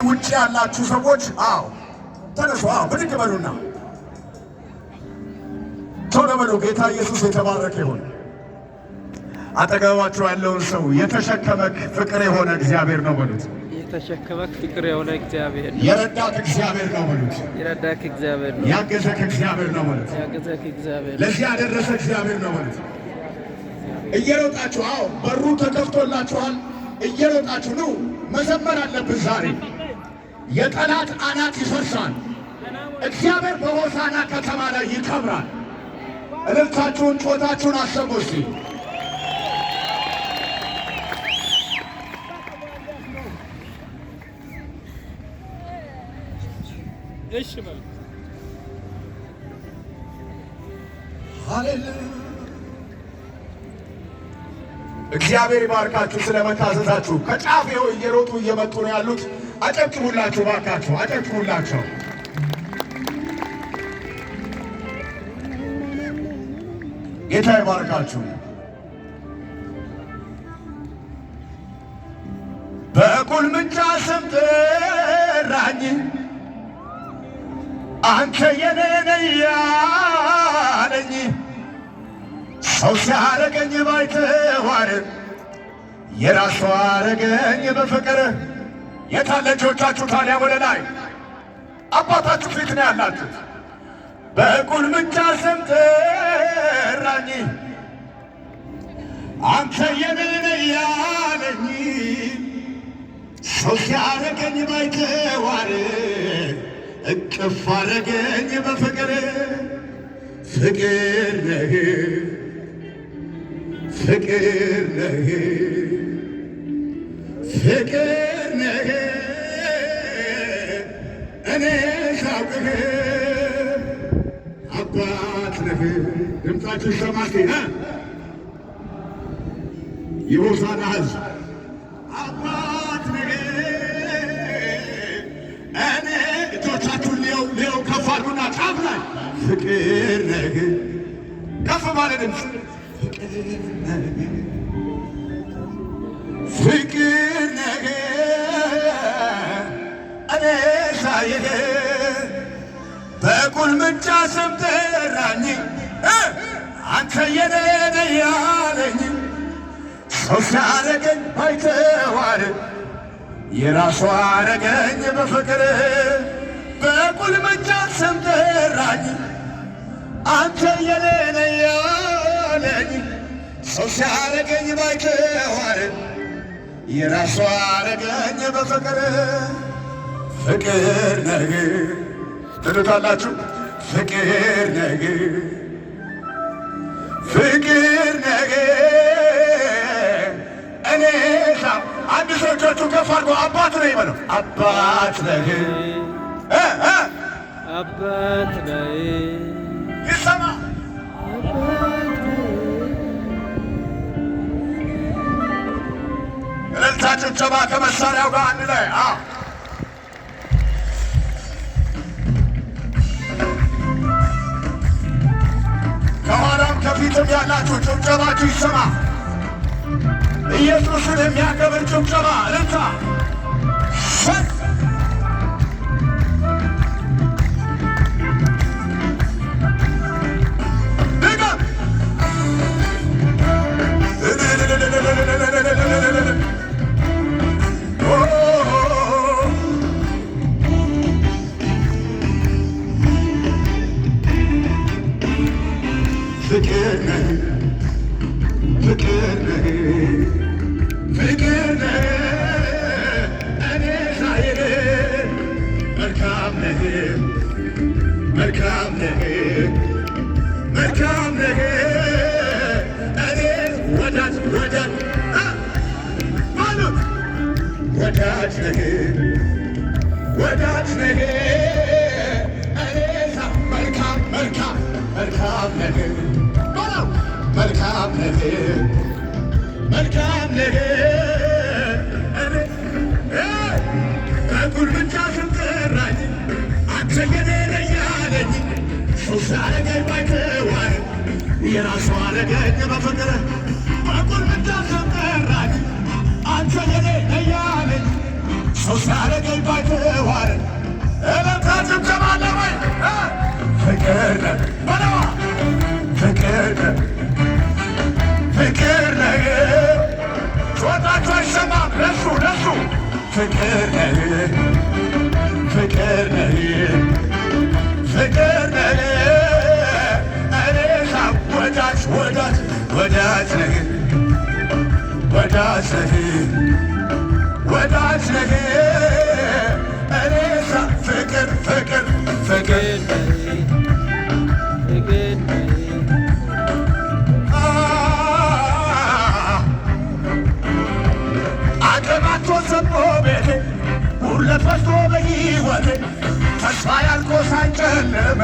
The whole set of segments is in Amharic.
ውጭ ያላችሁ ሰዎች ተነሱ፣ ብድግ በሉና ቶሎ በሉ። ጌታ ኢየሱስ የተባረከ ይሁን። አጠገባችሁ ያለውን ሰው የተሸከመክ ፍቅር የሆነ እግዚአብሔር ነው በሉት። የተሸከመክ ፍቅር የሆነ እግዚአብሔር ነው። የረዳክ እግዚአብሔር ነው በሉት። የረዳክ እግዚአብሔር ነው። ያገዘክ እግዚአብሔር ነው በሉት። ያገዘክ እግዚአብሔር ነው። ለዚህ ያደረሰ እግዚአብሔር ነው በሉት። እየሮጣችሁ በሩ ተከፍቶላችኋል። እየሮጣችሁ ነው። መዘመር አለብን ዛሬ። የጠላት አናት ይፈርሳል። እግዚአብሔር በሆሳና ከተማ ላይ ይከብራል። እልልታችሁን ጮታችሁን አሰሙ እስቲ። እሺ በል ሃሌሉያ። እግዚአብሔር ይባርካችሁ ስለመታዘዛችሁ። ከጫፍ ይኸው እየሮጡ እየመጡ ነው ያሉት። አጨብጭቡላችሁ ባካችሁ፣ አጨብጭቡላቸው። ጌታ ይባርካችሁ። በቁልምጫ ስም ጠራኝ፣ አንተ የኔ ነህ ያለኝ፣ ሰው ሲያረገኝ ባይተዋር የራሱ አረገኝ በፍቅር። የታለ እጆቻችሁ ታዲያ ወደ ላይ? አባታችሁ ፊት ነው ያላችሁት። በቁልምጫ ስም ጠራኝ፣ አንተ የኔ ነህ ያለኝ፣ ሰው ሲያረገኝ ባይተዋር እቅፍ አረገኝ በፍቅር። ፍቅር ነህ፣ ፍቅር ነህ፣ ፍቅር ነህ፣ እኔ ሳውቅህ አባት ነህ። ድምፃችሁ ሰማቴ የሆሳና ሕዝብ አባት ነህ። እኔ እጆቻችሁን ሊየው ከፍ አድርጉና ጫፍ ላይ ፍቅር ነህ። ከፍ ባለ ድምፅ ፍቅር ነህ፣ ፍቅር ነህ፣ እኔ ሳይህ በቁልምጫ ስም ጠራኝ፣ አንተ የኔ ነህ ያለኝ፣ ሰው ሲያረገኝ ባይተዋር የራሱ አረገኝ በፍቅር። በቁልምጫ ስም ጠራኝ፣ አንተ የኔ ነህ ያለኝ፣ ሰው ሲያረገኝ ባይተዋር የራሱ አረገኝ በፍቅር። ፍቅር ነህ ትሉታላችሁ። ፍቅር ነህ፣ ፍቅር ነህ፣ እኔ አንድ ሰው እጆቹን ከፍ አድርጎ አባት ነህ ይበለው። አባት ነህ፣ አባት ነህ። ይሰማ እልልታ ጭብጨባ ከመሳሪያው ጋር አንድ ላይ ከኋላም ከፊትም ያላችሁ ጭብጨባችሁ ይሰማ። ኢየሱስን የሚያከብር ጭብጨባ እልልታ። ፍቅር ነህ፣ ፍቅር ነህ፣ ፍቅር ነህ፣ እኔ ሳይህ መልካም ነህ፣ መልካም ነህ፣ መልካም ነህ፣ እኔ ወዳጅ ወዳጅ ማለት ወዳጅ ነህ፣ ወዳጅ ነህ፣ እኔ መልካም መልካም መልካም ነህ፣ መልካም ነህ፣ መልካም ነህ፣ በቁልምጫ ስም ጠራኝ፣ አንተ የኔ ነህ ያለኝ፣ ሰው ሲያረገኝ ባይተዋር የራሱ አረገኝ በፍቅር። በቁልምጫ ስም ጠራኝ፣ አንተ የኔ ነህ ያለኝ፣ ሰው ሲያረገኝ ባይተዋር እለታ ጭብጨባ አለ ወይ? ፍቅር ነህ በለዋ ፍቅር ነህ ፍቅር ነህ ጮታችሁ አይሰማም ለሱ ፍቅር ነህ ፍቅር ነህ ፍቅር ነህ እኔ ወዳጅ ነህ ወዳጅ ነህ ወዳጅ ነህ እኔ ፍቅር ፍቅር ፍቅር አቅማቶ ዘቦ ቤቴ ሁለት በዝቶ በሕይወቴ ተስፋ ያልቆ ሳይጨልም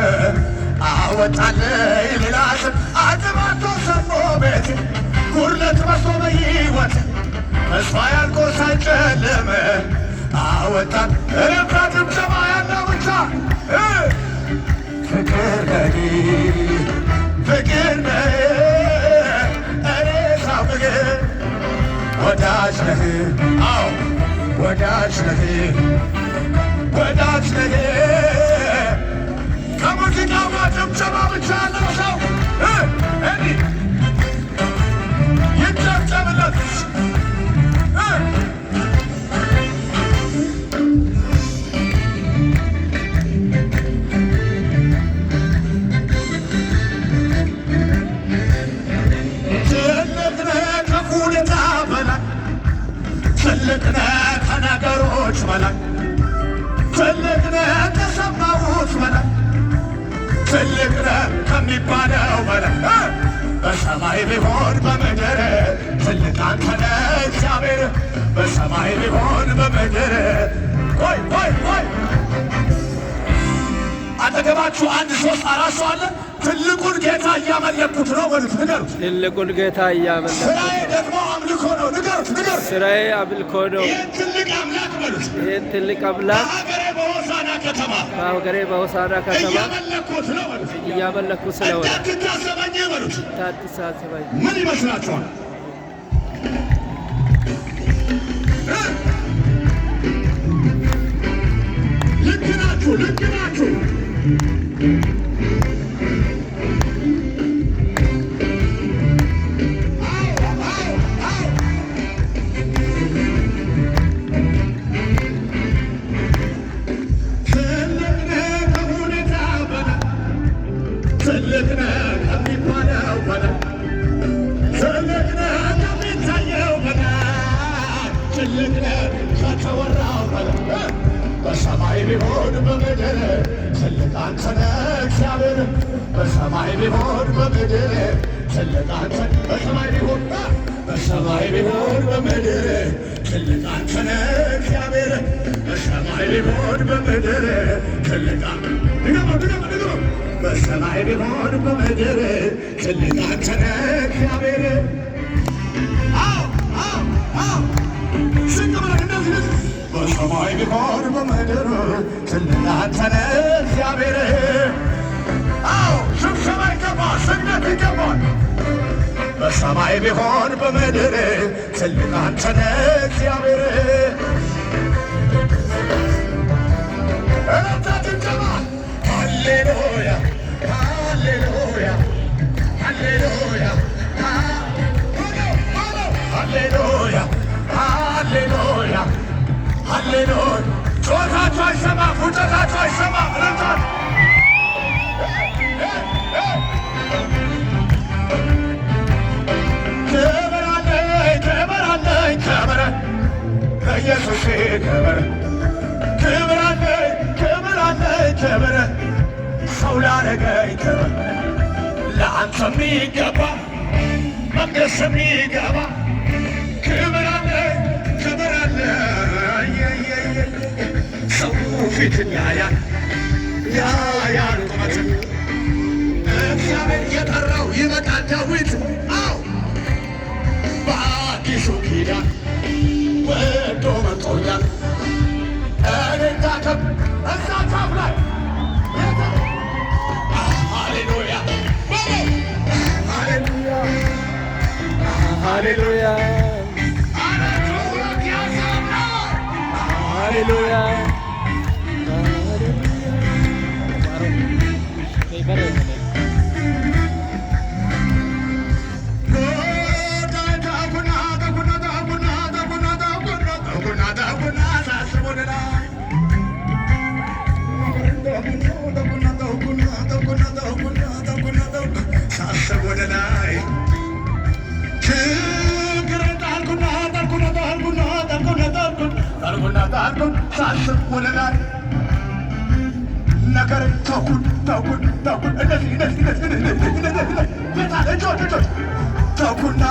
አወጣለኝ ሌላ ስም አቅማቶ ዘቦ ቤቴ ሁለት በዝቶ በሕይወቴ ተስፋ ያልቆ ሳይጨልም አወጣን እልልታ ጭብጨባ ያለው ብቻ ፍቅር ነህ ፍቅር ነህ እኔ ሳፍቅር ወዳጅ ነህ አዎ ወዳጅ ነህ ወዳጅ ነህ ከሙዚቃው ጋር ጭብጨባ ብቻ ያለው ሰው እንዲህ ይጨብጨብለት ትልቅ ነህ ከነገሮች በላይ ትልቅ ነህ ከሰማሁት በላይ ትልቅ ነህ ከሚባለው በላይ በሰማይ ቢሆን በምድር ትልቅ አንተ ነህ እግዚአብሔር በሰማይ ቢሆን በምድር ቆይ አጠገባችሁ አንድ ሶስት አራት ሰው አለ ትልቁን ጌታ እያመለኩት ነው በሉት ንገሩት ትልቁን ጌታ እያመለኩት ስራዬ ደግሞ አምልኮ ነው ንገሩት ስራዬ አምልኮ ነው ይህን ትልቅ አምላክ በሉት ይህን ትልቅ አምላክ በሀገሬ በሆሳዕና ከተማ እያመለኩት ስለሆነ እንዳትታዘበኝ በሉት እንዳትታዘበኝ ምን ይመስላችኋል ልክ ናችሁ ትልቅ ነህ ከሚባለው በላይ ትልቅ ነህ ከሚታየው በላይ ትልቅ ነህ ከተወራው በላይ በሰማይ ቢሆን በምድር ትልቅ አንተ ነህ እግዚአብሔር በሰማይ ቢሆን በምድር ትልቅ አንተ በሰማይ ቢሆን በምድር ትልቅ አንተ ነህ እግዚአብሔር በሰማይ ቢሆን በምድር ትልቅ ድገሞ በሰማይ ቢሆን በምድር ትልቅ አንተ ነህ እግዚአብሔር ስንቅ ብለህ እንደዚህ በሰማይ ቢሆን በምድር ትልቅ አንተ ነህ እግዚአብሔር ሽብሸባ ይገባል ስግደት ይገባል በሰማይ ቢሆን በምድር ትልቅ አንተ ነህ እግዚአብሔር ሃሌሉያ ሃሌሉያ ሃሌሉያ ሃሌሉያ ሃሌሉያ ሃሌሉያ ጮታችሁ አይሰማም ፉጨታችሁ አይሰማም ረታት ክብር ለኢየሱስ ክብር ሰው ላረገኝ ክብር ለአንተ የሚገባ መቅደስ የሚገባ ክብር አለ ሰው ፊትን ያያል ቁመትን እግዚአብሔር የጠራው ይበቃል ዳዊት በአዲሱ ኪዳን ወዶ መጥቶኛል እኔ እዛ ጫፍ ላይ ሃሌሉያ ሃሌሉያ ሃሌሉያ ሃሌሉያ ሳስብ ወደ ላይ ነገር ተኩን እነዚህ ቤታ ልጆች ተኩና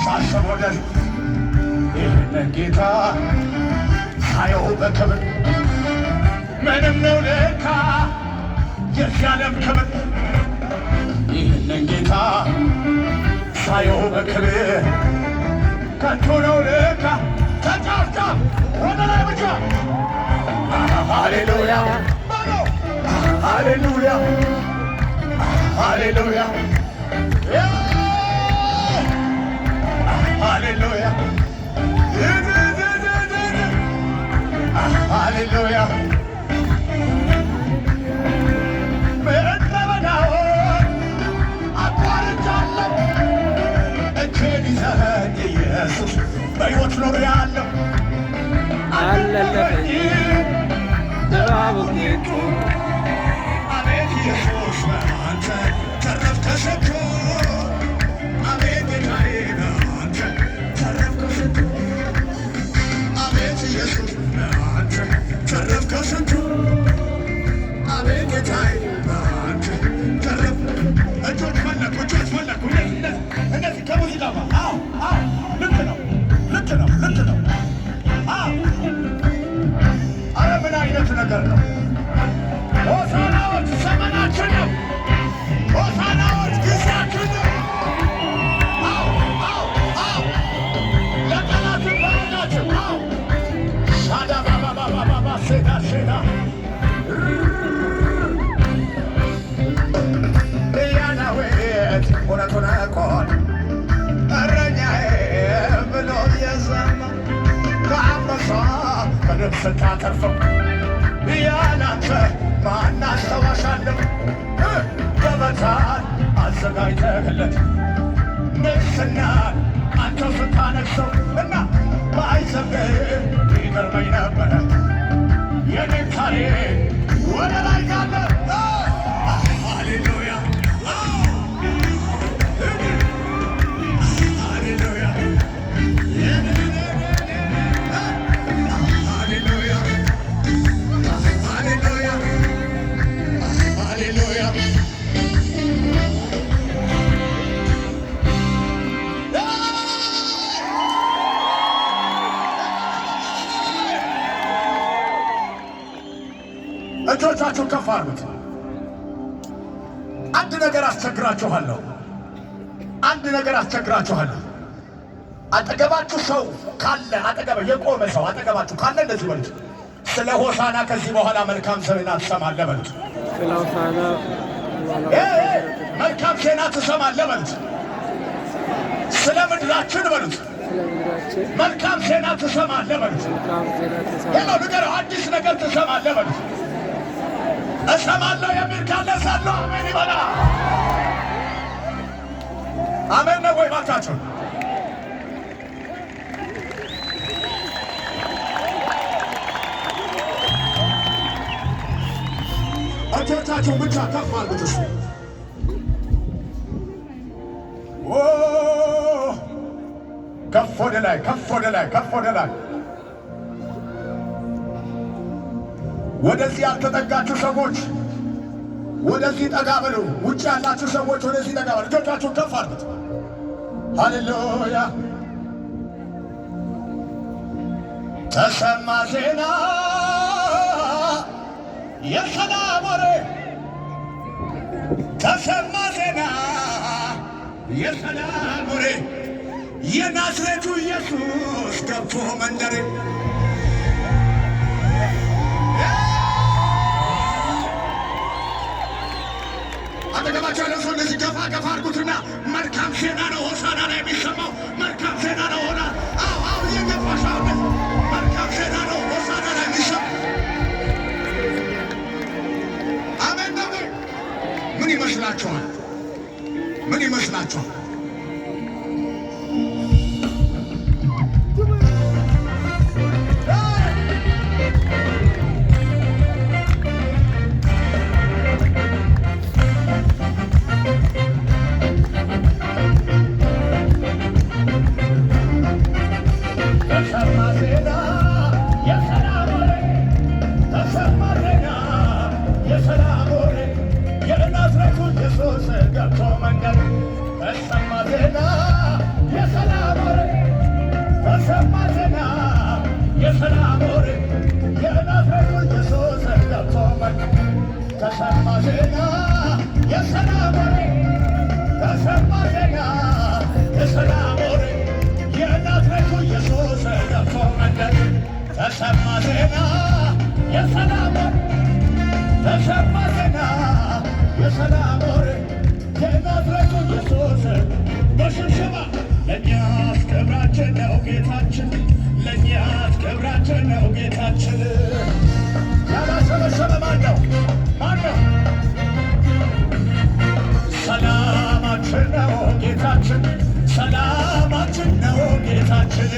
ሳስብ ወደ ይህንን ጌታ ሳየው በክብር ምንም ነው ለካ የዚህ ዓለም ክብር ይህንን ጌታ ሳየው በክብር ከንቱ ነው ለካ ከጫፍ ወደ ላይ ብቻ ሃሌሉያ ሃሌሉያ ሃሌሉያ ሃሌሉያ ሃሌሉያ ምሕረት ለበዳውን አቋርጫለሁ እጄን ይዘኸኝ ኢየሱስ በሕይወት ኖሬአለሁ አለለፈኝ ድባቡ ጌጡ አቤት ኢየሱስ በአንተ ተረፍኩ ከስንቱ አቤት ጌታዬ በአንተ ተረፍኩ ከስንቱ አቤት ኢየሱስ በአንተ ተረፍኩ ከስንቱ አቤት ጌታዬ በአንተ ተረፍኩ እጆች ፈለኩ እነዚህ ከሙዚቃ ልክ ነው አረ ምን አይነት ነገር ነው ሆሳዕናዎች ዘመናችን ነው ሆሳዕናዎች ጊዜያችን ነው ለጠላት ባናችን ሻዳ ባባባባባ ሴዳ ያዳዊት እውነቱን ቆን እረኛዬ ብሎ የዘማ ከአንበሳ ከንብ ስታተርፈው ያላንተ ማን አስታዋሻለሁ ገበታን አዘጋጅተህለት ንግሥናን አንተው ስታነግሠው እና ባይዘምር ይገርመኝ ነበረ የኔ ታሪክ ወደ ላይ ካለ ሃሌሉያ ሃሌሉያ እጆቻችሁን ከፍ አድርጉት። አንድ ነገር አስቸግራችኋለሁ። አጠገባችሁ ሰው ካለ የቆመ ሰው አጠገባችሁ ካለ እንደዚህ በሉት፣ ስለ ሆሳዕና ከዚህ በኋላ መልካም ዜና ትሰማለህ በሉት። ስለ ሆሳዕና መልካም ዜና ትሰማለህ በሉት። ስለ ምድራችን በሉት መልካም ዜና ትሰማለህ በሉት። ሌላው ንገረው፣ አዲስ ነገር ትሰማለህ በሉት። እሰማለሁ የሚል ካለ ሰሎ አሜን ይበላ። አሜን ነው ወይ ባካችሁ? እጆቻችሁን ብቻ ከፍ አድርጉት። እሱ ከፍ ወደ ላይ ወደዚህ ያልተጠጋችሁ ሰዎች ወደዚህ ጠጋ በሉ። ውጭ ያላችሁ ሰዎች ወደዚህ ጠጋ በሉ። እጆቻችሁን ከፍ አድርጉት። ሃሌሉያ። ተሰማ ዜና የሰላም ወሬ፣ ተሰማ ዜና የሰላም ወሬ፣ የናዝሬቱ ኢየሱስ ገብቶ መንደሬ። አጠገባቸው ያለው ሰው እንደዚህ ገፋ ገፋ አድርጉትና መልካም ዜና ነው ሆሳዕና ላይ የሚሰማው መልካም ዜና ነው ሆና አው እየገፋሻውነት መልካም ዜና ነው ሆሳዕና ላይ የሚሰማው። አሜን ነው። ምን ይመስላችኋል? ምን ይመስላችኋል? ተሰማ ዜና የሰላም ተሰማ ዜና የሰላም ወሬ የናዝሬቱ ኢየሱስ በሽብሸባ ለእኛስ ክብራችን ነው ጌታችን ለእኛስ ክብራችን ነው ጌታችን። ያላሸበሸበ ማን ነው? ማን ነው? ሰላማችን ነው ጌታችን ሰላማችን ነው ጌታችን።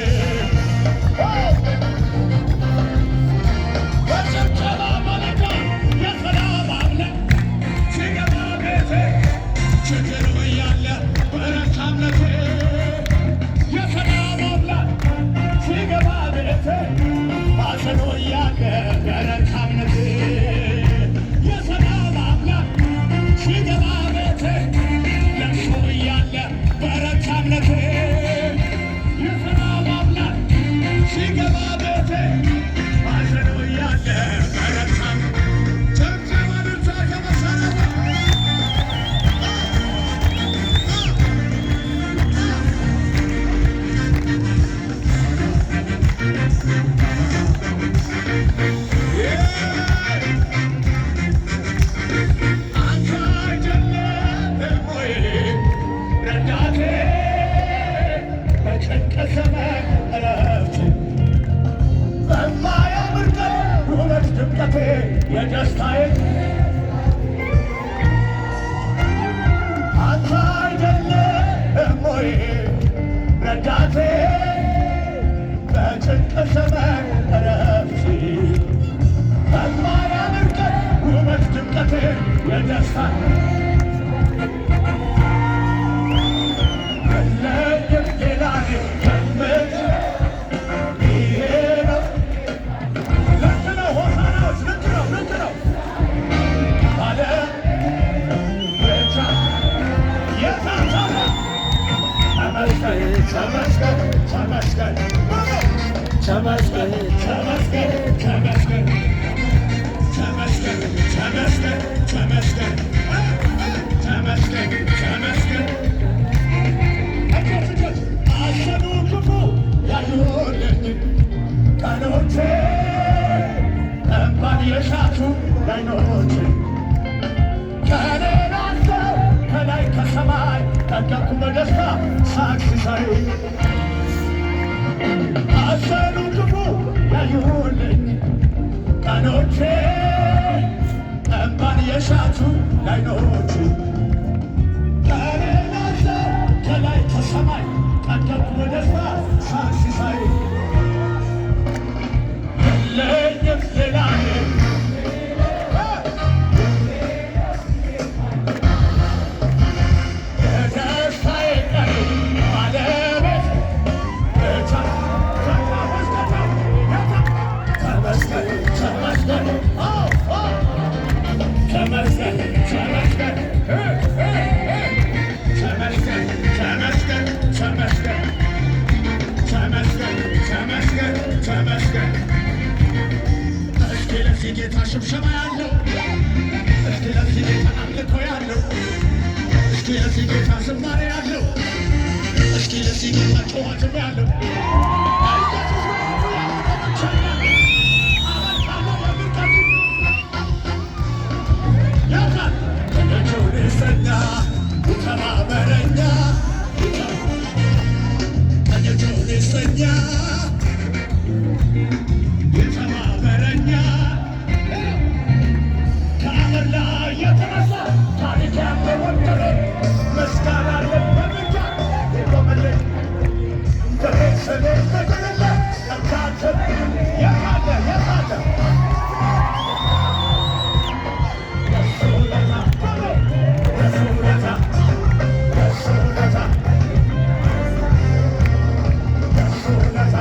የደስታዬ አንተ አይደለህም ወይ ረዳቴ በጭንቅ ዘመን ዕረፍቴ በማያምር ቀን ውበት ድምቀቴ የደስታ የለኝም ሌላ ከምል ይሄ ነው። ልክ ነው ሆሳዕናዎች ልክ ነው ልክ ነው ባለ ብቻ የታሰረ ተመስገን ተመስገን ተመስገን ተመስገን ተመስገን ተመስገን ተመስገን ተመስገን ተመስገን ተመስገን ተመስገን አሰኑ ክፉ ያዩልኝ ቀኖቼ እንባን የሻቱ ዓይኖቼ ከሌላ ሰው ከላይ ከሰማይ ጠገብኩ በደስታ ሳቅ ሲሳይ አሰኑ ክፉ ያዩልኝ ቀኖቼ እንባን የሻቱ ዓይኖቼ ከሌላ ሰው ከላይ ከሰማይ ጠገብኩ በደስታ ሳቅ ሲሳይ የለኝም ሌላ የደስታዬ ቀን ባለቤት ብቻ ተመስገን ተመስገን ተመስገን ተመስገን ተመስገን ተመስገን ተመስገን ተመስገን ተመስገን ተመስገን። እስኪ ለዚህ ጌታ ሽብሸባ ያለው፣ እስኪ ለዚህ ጌታ አምልኮ ያለው፣ እስኪ ለዚህ ጌታ ዝማሬ ያለው፣ እስኪ ለዚህ ጌታ ጨዋታም ያለው ያታ እረኛ የተባበረኛ ከአመድ ላይ የተነሳ ታሪክ ያልተወደደ ምስጋና ለበብቻ የቆመልኝ ከቤተሰቤ ተገለለ እርካተ የታለ የታለ የሱ ውለታ የሱ ውለታ የሱ ውለታ የሱ ውለታ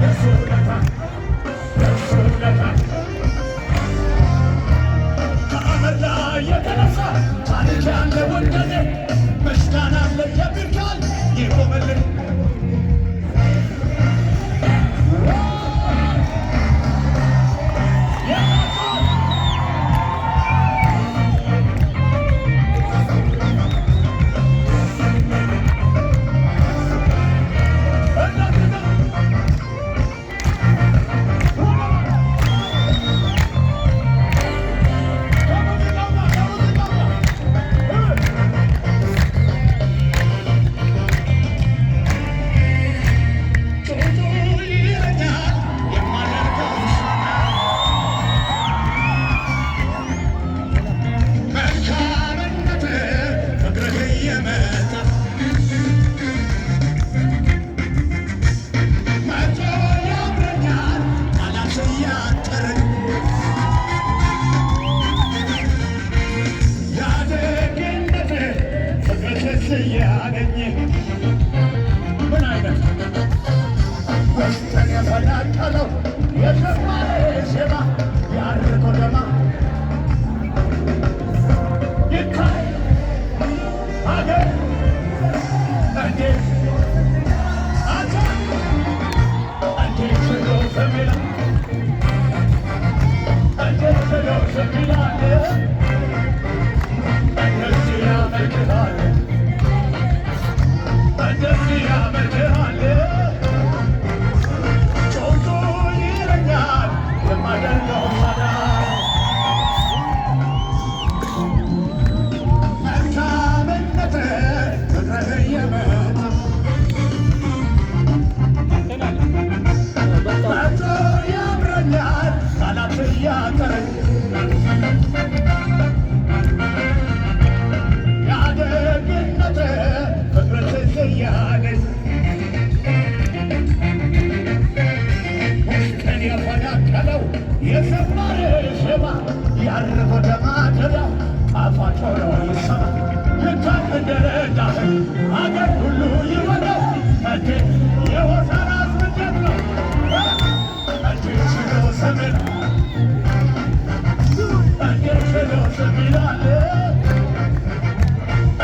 የሱ ውለታ የሱ ውለታ ከአመድ ላይ የተነሳ ታሪክ ያልተወደደ ምስጋና ለሚል ቃል የቆመልኝ ምን አይነት ወስተን የፈላቀለው የዘማሬ ዜማ ያርቆ ደማ ይታይ አገር እንዴት አንተ እንዴት ብሎ ዘሚላ እንዴት ብሎ ዘሚላለ እንደዚህ ያመልክሃለ እንደዚህ ያመልክሃለ ጮቶ ይለኛል የማደርገው ሳዳ መልካምነት ፍቅርህ የመጣ መቶ ያምረኛል ቃላት እያጠረኝ ያደግነት ፍቅርህ እያለኝ ውስጥን የፈናቀለው የዘማሬ ዜማ ያርቆ ደማደሪያ ጣፋጭ ሆኖ ይሰማ ልታን እንደረዳህ አገር ሁሉ ይወደው እንዴት የሆሳና ስንደት ነው እንዴት ችሎ ዘመን እንዴት ችሎ ዘሚላለ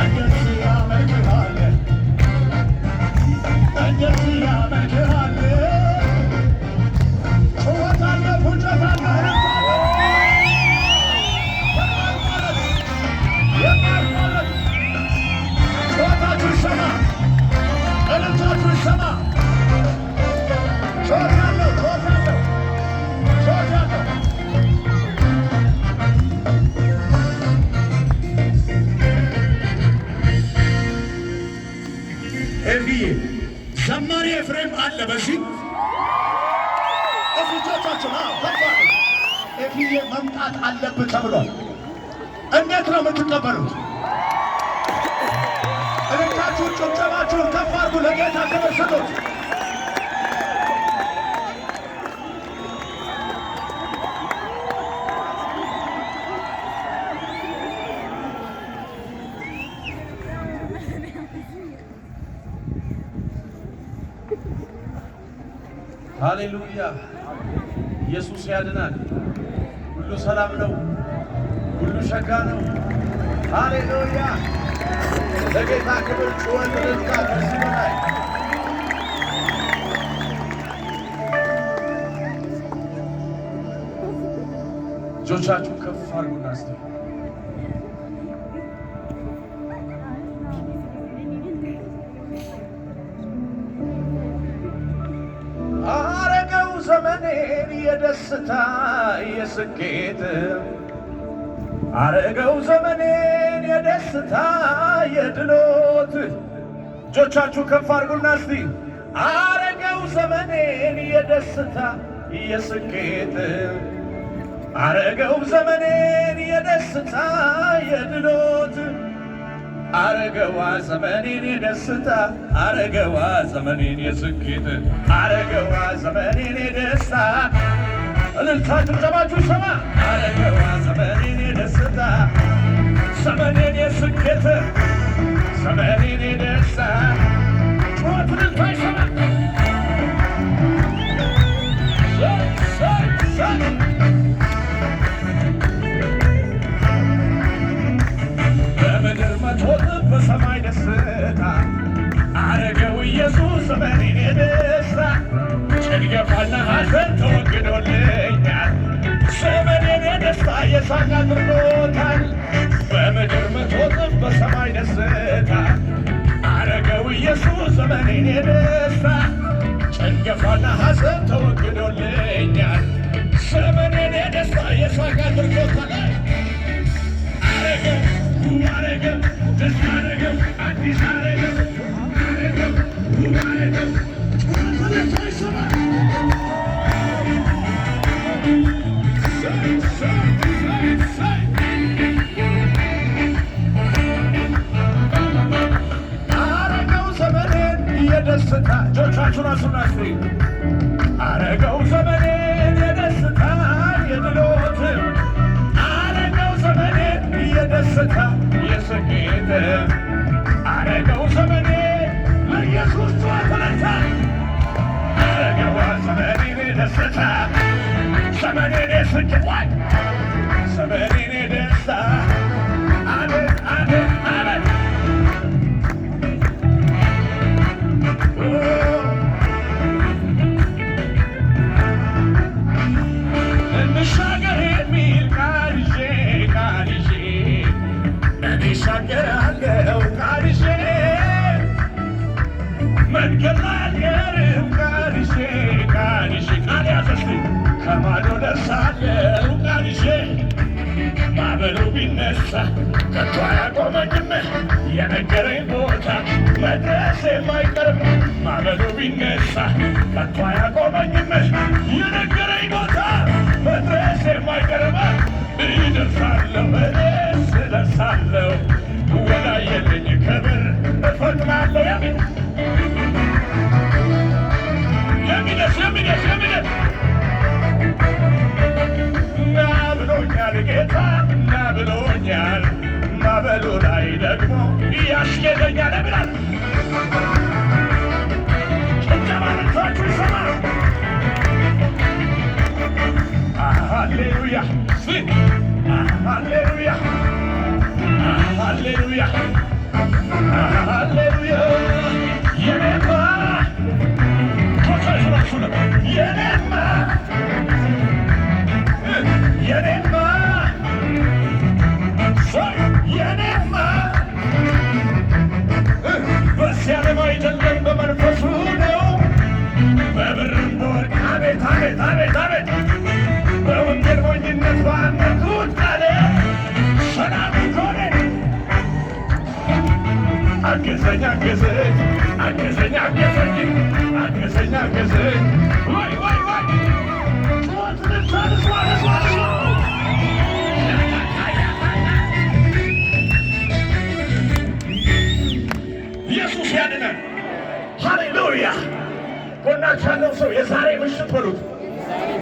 እንዴት ያመልክሃለ እንዴት ያመልክሃለ ጩኸታለ ፉጨታለ የማይቋረጥ ጩኸታችሁ ይሰማ እልልታችሁ ይሰማ ጩኸታለሁ ጩኸታለሁ ጩኸታለሁ ኤፍዬ ዘማሪ ኤፍሬም አለ በዚህ እፍጆቻችን ገባል ኤፍዬ መምጣት አለብህ ተብሏል። እንዴት ነው የምትቀበሉት? እልልታችሁን ጭብጨባችሁን ከፍ አድርጉ፣ ለጌታ ክብር ስጡት። ሃሌሉያ! ኢየሱስ ያድናል። ሁሉ ሰላም ነው። ሁሉ ሸጋ ነው። ሃሌሉያ! ለጌታ ክብር ጩኸት ልልታ ከዚህ በላይ እጆቻችሁ ከፍ አድርጉና እስቲ አረገው ዘመኔን የደስታ የስኬት አረገው ዘመኔን የደስታ የድሎት እጆቻችሁ ከፍ አድርጉና እስቲ ዘመኔን የደስታ የስኬት አረገው ዘመኔን የደስታ የድሎት አረገዋ ዘመኔን የደስታ አረገዋ ዘመኔን የስኬት አረገዋ ዘመኔን የደስታ እልልታ ጭብጨባችሁ ይሰማ። አረገዋ ዘመኔን የደስታ ዘመኔን የስኬት ዘመኔን የደስታ ጩኸት እልልታ ይሰማ። በምድር መቶት በሰማይ ደስታ አረገው ኢየሱስ ዘመኔን የደስታ ጭንገፋና ሐዘን ተወግዶልኛል ዘመኔን የደስታ የሳቅ አድርጎታል። በምድር መቶት በሰማይ ደስታ አረገው ኢየሱስ ዘመኔን የደስታ ጭንገፋና ሐዘን ተወግዶልኛል ዘመኔን የደስታ የሳቅ አድርጎታል። አረገው አረገው ደስ አረገው አዲስ አረገው አረገው አረገው ተለታ ይሰማ አረገው ዘመኔን የደስታ እጆቻችሁን አንሱና እስቲ አረገው ዘመኔን የደስታ የድሎት አረገው ዘመኔን የደስታ የስኬት አረገው ዘመኔን ለኢየሱስ ተለታ አረገዋ ዘመኔን የደስታ ዘመኔን የስኬት ዘመኔን የደስታ አቤት አቤት አቤት እንሻገር የሚል ቃል ይዤ እሻገራለሁ ቃል ይዤ መንገድ ላይ አልቀርም ቃል ይዤ ቃል ያዘዝኩ ከማዶ ደርሳለሁ ቃል ይዤ ማዕበሉ ቢነሳ ከቶ አያቆመኝም የነገረኝ ቦታ መድረሴ የማይቀርም ማዕበሉ ቢነሳ ከቶ አያቆመኝም የነገረኝ ቦታ መድረሴ የማይቀርም እደርሳለሁ እኔስ እደርሳለሁ ወዳየልኝ ክብር እፈጥናለሁ የሚደርስ ና ብሎኛል ጌታ ና ብሎኛል ማዕበሉ ላይ ደግሞ ያስኬደኛል ብላል ጭብጨባችሁ ይሰማ። ሃሌሉያ ሃሌሉያ ሃሌሉያ ሃሌሉያ የኔማ ቶቻሽራችሁ ነው የኔማ የኔማ የኔማ በዚህ ዓለም አይደለም በመንፈሱ ነው በብርም በወርቅ አቤት አቤት አቤት አቤት በወንጌል ሞኝነት ባመጡት ቃል ሰላም ሆነ። አገዘኝ አገዘኝ አገዘኝ አገዘኝ አገዘኝ አገዘኝ ወይ ወይ ወይ ጩኸትን ታልስዋልስዋልስ ኢየሱስ ያድናል። ሃሌሉያ። ጎናችሁ ያለው ሰው የዛሬ ምሽት በሉት